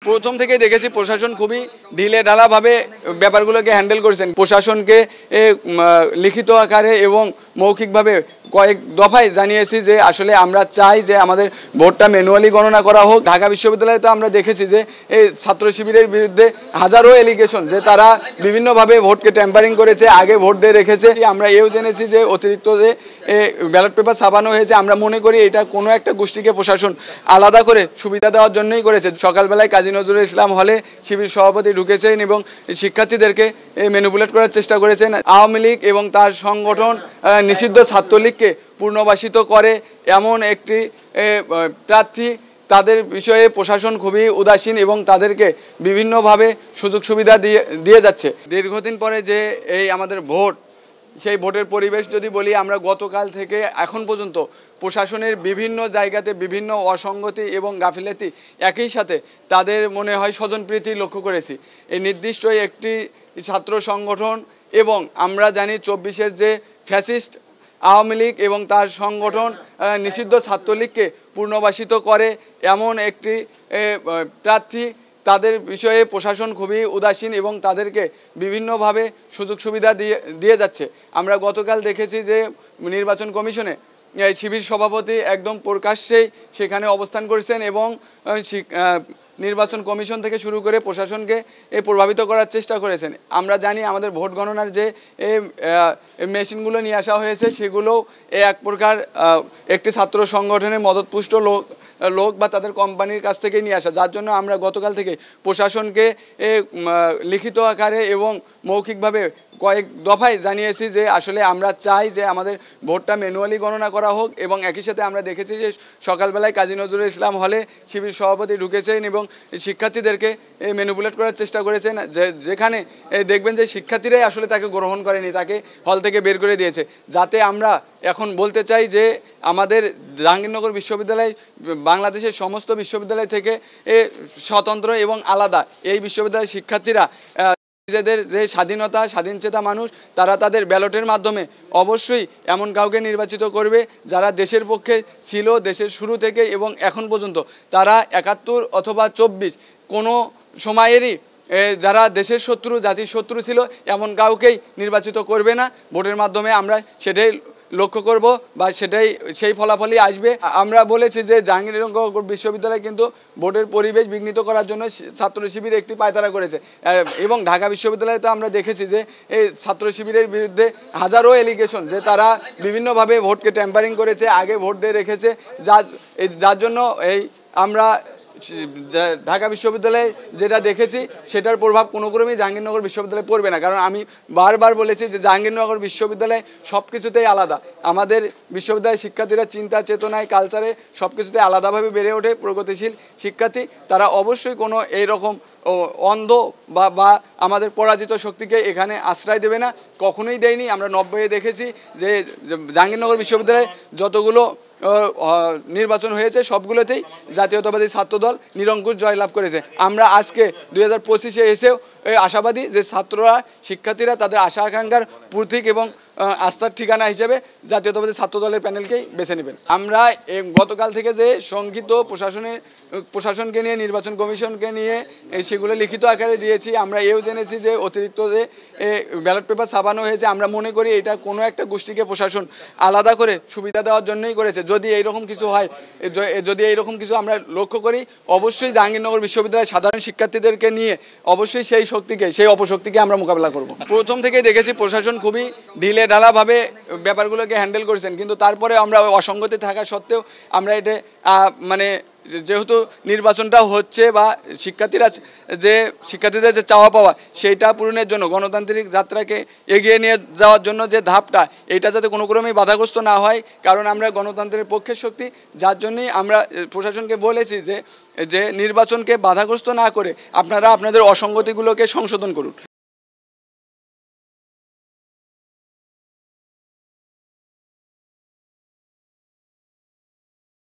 প্রথম থেকে দেখেছি প্রশাসন খুবই ঢিলে ঢালাভাবে ব্যাপারগুলোকে হ্যান্ডেল করেছেন। প্রশাসনকে লিখিত আকারে এবং মৌখিকভাবে কয়েক দফায় জানিয়েছি যে আসলে আমরা চাই যে আমাদের ভোটটা ম্যানুয়ালি গণনা করা হোক। ঢাকা বিশ্ববিদ্যালয়ে তো আমরা দেখেছি যে এই ছাত্র শিবিরের বিরুদ্ধে হাজারো এলিগেশন যে তারা বিভিন্নভাবে ভোটকে ট্যাম্পারিং করেছে, আগে ভোট দিয়ে রেখেছে। আমরা এও জেনেছি যে অতিরিক্ত যে ব্যালট পেপার ছাপানো হয়েছে। আমরা মনে করি এটা কোনো একটা গোষ্ঠীকে প্রশাসন আলাদা করে সুবিধা দেওয়ার জন্যই করেছে। সকালবেলায় কাজী নজরুল ইসলাম হলে শিবির সভাপতি ঢুকেছেন এবং শিক্ষার্থীদেরকে ম্যানিপুলেট করার চেষ্টা করেছেন। আওয়ামী লীগ এবং তার সংগঠন নিষিদ্ধ ছাত্রলীগকে পুনর্বাসিত করে এমন একটি প্রার্থী, তাদের বিষয়ে প্রশাসন খুবই উদাসীন এবং তাদেরকে বিভিন্নভাবে সুযোগ সুবিধা দিয়ে যাচ্ছে। দীর্ঘদিন পরে যে এই আমাদের ভোট, সেই ভোটের পরিবেশ যদি বলি, আমরা গতকাল থেকে এখন পর্যন্ত প্রশাসনের বিভিন্ন জায়গাতে বিভিন্ন অসঙ্গতি এবং গাফিলতি, একই সাথে তাদের মনে হয় স্বজনপ্রীতি লক্ষ্য করেছি। এই নির্দিষ্ট একটি ছাত্র সংগঠন এবং আমরা জানি 24-এর যে ফ্যাসিস্ট আওয়ামী লীগ এবং তার সংগঠন নিষিদ্ধ ছাত্রলীগকে পুনর্বাসিত করে এমন একটি প্রার্থী, তাদের বিষয়ে প্রশাসন খুবই উদাসীন এবং তাদেরকে বিভিন্নভাবে সুযোগ সুবিধা দিয়ে যাচ্ছে। আমরা গতকাল দেখেছি যে নির্বাচন কমিশনে শিবির সভাপতি একদম প্রকাশ্যেই সেখানে অবস্থান করেছেন এবং নির্বাচন কমিশন থেকে শুরু করে প্রশাসনকে প্রভাবিত করার চেষ্টা করেছেন। আমরা জানি আমাদের ভোট গণনার যে মেশিনগুলো নিয়ে আসা হয়েছে সেগুলো এক প্রকার একটি ছাত্র সংগঠনের মদতপুষ্ট লোক বা তাদের কোম্পানির কাছ থেকে নিয়ে আসা, যার জন্য আমরা গতকাল থেকে প্রশাসনকে লিখিত আকারে এবং মৌখিকভাবে কয়েক দফায় জানিয়েছি যে আসলে আমরা চাই যে আমাদের ভোটটা ম্যানুয়ালি গণনা করা হোক। এবং একই সাথে আমরা দেখেছি যে সকালবেলায় কাজী নজরুল ইসলাম হলে শিবির সভাপতি ঢুকেছেন এবং শিক্ষার্থীদেরকে ম্যানিপুলেট করার চেষ্টা করেছেন, যেখানে দেখবেন যে শিক্ষার্থীরাই আসলে তাকে গ্রহণ করেনি, তাকে হল থেকে বের করে দিয়েছে। যাতে আমরা এখন বলতে চাই যে আমাদের জাহাঙ্গীরনগর বিশ্ববিদ্যালয় বাংলাদেশের সমস্ত বিশ্ববিদ্যালয় থেকে স্বতন্ত্র এবং আলাদা। এই বিশ্ববিদ্যালয়ের শিক্ষার্থীরা নিজেদের যে স্বাধীনতা, স্বাধীনচেতা মানুষ, তারা তাদের ব্যালটের মাধ্যমে অবশ্যই এমন কাউকে নির্বাচিত করবে যারা দেশের পক্ষে ছিল দেশের শুরু থেকে এবং এখন পর্যন্ত। তারা 71 অথবা 24 কোনো সময়েরই যারা দেশের শত্রু, জাতির শত্রু ছিল এমন কাউকেই নির্বাচিত করবে না। ভোটের মাধ্যমে আমরা সেটাই লক্ষ্য করব বা সেই ফলাফলই আসবে। আমরা বলেছি যে জাহাঙ্গীরনগর বিশ্ববিদ্যালয় কিন্তু ভোটের পরিবেশ বিঘ্নিত করার জন্য ছাত্র শিবির একটি পায়তারা করেছে এবং ঢাকা বিশ্ববিদ্যালয়ে তো আমরা দেখেছি যে এই ছাত্র শিবিরের বিরুদ্ধে হাজারো এলিগেশন যে তারা বিভিন্নভাবে ভোটকে ট্যাম্পারিং করেছে, আগে ভোট দিয়ে রেখেছে, যার জন্য আমরা ঢাকা বিশ্ববিদ্যালয়ে যেটা দেখেছি সেটার প্রভাব কোনো ক্রমেই জাহাঙ্গীরনগর বিশ্ববিদ্যালয়ে পড়বে না। কারণ আমি বারবার বলেছি যে জাহাঙ্গীরনগর বিশ্ববিদ্যালয় সব কিছুতেই আলাদা। আমাদের বিশ্ববিদ্যালয়ের শিক্ষার্থীরা চিন্তা চেতনায়, কালচারে সব কিছুতে আলাদাভাবে বেড়ে ওঠে। প্রগতিশীল শিক্ষার্থী তারা অবশ্যই কোনো এইরকম অন্ধ বা আমাদের পরাজিত শক্তিকে এখানে আশ্রয় দেবে না, কখনোই দেয়নি। আমরা 90-এ দেখেছি যে জাহাঙ্গীরনগর বিশ্ববিদ্যালয়ে যতগুলো নির্বাচন হয়েছে সবগুলোতেই জাতীয়তাবাদী ছাত্রদল নিরঙ্কুশ জয়লাভ করেছে। আমরা আজকে 2025-এ এসেও আশাবাদী যে ছাত্ররা, শিক্ষার্থীরা তাদের আশা আকাঙ্ক্ষার প্রতীক এবং আস্থার ঠিকানা হিসেবে জাতীয়তাবাদী ছাত্রদলের প্যানেলকেই বেছে নেবেন। আমরা গতকাল থেকে যে শঙ্কিত প্রশাসনকে নিয়ে, নির্বাচন কমিশনকে নিয়ে সেগুলো লিখিত আকারে দিয়েছি। আমরা এও জেনেছি যে অতিরিক্ত যে ব্যালট পেপার ছাপানো হয়েছে। আমরা মনে করি এটা কোনো একটা গোষ্ঠীকে প্রশাসন আলাদা করে সুবিধা দেওয়ার জন্যই করেছে। যদি এইরকম কিছু হয়, যদি এইরকম কিছু আমরা লক্ষ্য করি, অবশ্যই জাহাঙ্গীরনগর বিশ্ববিদ্যালয়ের সাধারণ শিক্ষার্থীদেরকে নিয়ে অবশ্যই সেই অপশক্তিকে আমরা মোকাবেলা করব। প্রথম থেকেই দেখেছি প্রশাসন খুবই ঢিলে ঢালাভাবে ব্যাপারগুলোকে হ্যান্ডেল করেছেন, কিন্তু তারপরে আমরা অসঙ্গতি থাকা সত্ত্বেও আমরা এটা যেহেতু নির্বাচনটা হচ্ছে বা শিক্ষার্থীদের যে চাওয়া পাওয়া সেইটা পূরণের জন্য, গণতান্ত্রিক যাত্রাকে এগিয়ে নিয়ে যাওয়ার জন্য যে ধাপটা, এটা যাতে কোনো ক্রমেই বাধাগ্রস্ত না হয়, কারণ আমরা গণতন্ত্রের পক্ষের শক্তি। যার জন্যই আমরা প্রশাসনকে বলেছি যে নির্বাচনকে বাধাগ্রস্ত না করে আপনারা আপনাদের অসঙ্গতিগুলোকে সংশোধন করুন।